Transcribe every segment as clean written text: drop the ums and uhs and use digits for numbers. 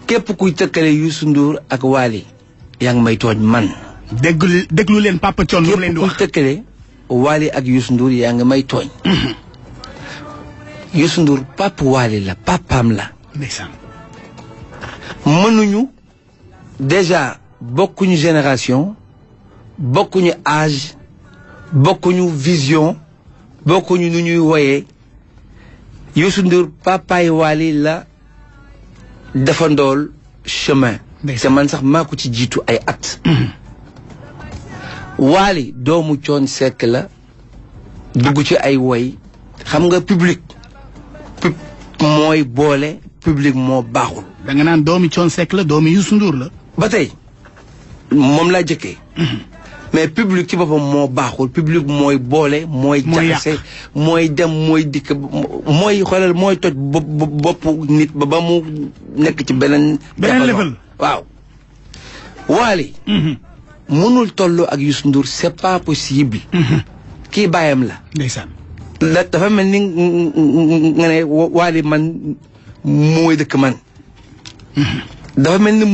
képp kuy tëkkale Youssou Ndour ak Wally yaa ngi may tooñ man. déglu leen Papa Thione lu mu leen di wax képp kuy tëkkale Wally ak Youssou Ndour yaa ngi may tooñ. Youssou Ndour papa Wally la papaam la. ndeysaan. mënuñu déjà bokkuñu génération bokkuñu âge bokkuñu vision bokkuñu nu ñuy woyee Youssou Ndour papaay Wally la defandool chemin. te man sax maa ko ci jiitu ay at. Wally doomu Thione Seck la dugg ci ay woy xam nga public mooy boole public moo baaxul. da nga naan doomi Thione Seck la doomi Youssou Ndour la. ba tey moom laa jëkkee. mais public ci boppam moo baaxul public mooy boole. mooy jaxase mooy dem mooy dikk mooy xoolal mooy toj bopp nit ba mu nekk ci beneen level. waaw. Wally mënul tolloo ak Youssou Ndour c'est pas possible. kii bàyyam la. ndeysaan. la dafa mel ni nga ne Wally man mooy dëkk man. dafa mel ni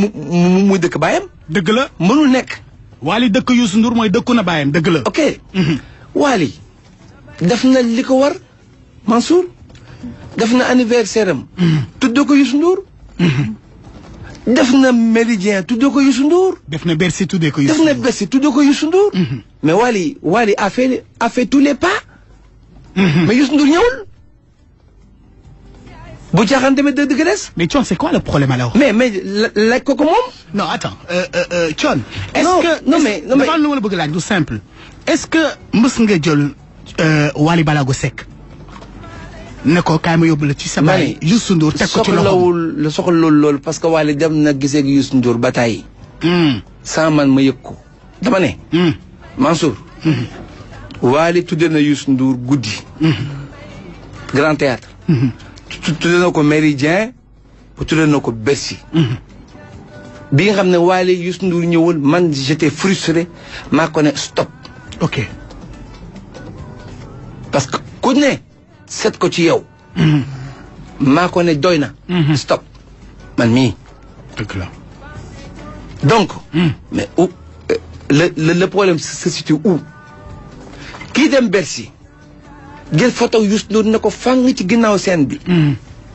muy dëkk bàyyam. dëgg la mënul nekk. Wally dëkk Youssou Ndour mooy dëkku na bàyyam dëgg la. ok. Wally def na li ko war Mansour def na anniversaire am. tuddee ko Youssou Ndour. def na Méridien tuddee ko Youssou Ndour. def na Bercy tuddee ko Youssou Ndour. def na Bercy tuddee ko Youssou Ndour. mais Wally a fait tous les pas. mais Youssou Ndour ñëwul. bu caaxaan demee dëgg des. mais Thione c'est quoi le problème alors. mais laaj ko moom. non attends Thione. non mais dafa am lu ma la bëgg laaj du simple. est-ce que mës nga jël Wally Ballago Seck ne ko kaay ma yóbbu la ci sa baay Youssou Ndour teg ko ci loxo soxlawul loolu parce que Wally dem na gisee ak Youssou Ndour ba tàyyi. sans man ma yëg ko. dama ne. Mansour. Wally tuddee na Youssou Ndour guddi. Grand Théâtre. tuddee na ko Méridien tuddee na ko Bercy. bi nga xam ne Wally Youssou Ndour ñëwul man j'étais frustré maa ko ne stop. ok. parce que ku ne seet ko ci yow. maa ko ne doy na. stop man mii. dëgg la. donc. mais où le problème se situe où. kii dem Bercy jël photo Youssou Ndour ne ko fang ci ginnaaw scène bi.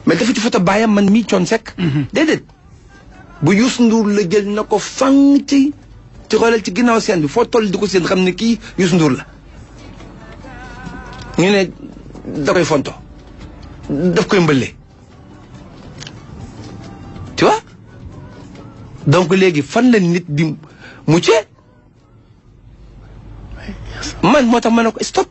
mais dafa ci photo baayam man mii Thione Seck. déedéet bu Youssou Ndour la jël na ko fang ci xoolal ci ginnaaw scène bi foo toll di ko seen xam ne kii Youssou Ndour la. ñu ne da koy fonto daf koy mbële. tu vois donc léegi fan la nit di muccee man moo tax ma ne ko stop.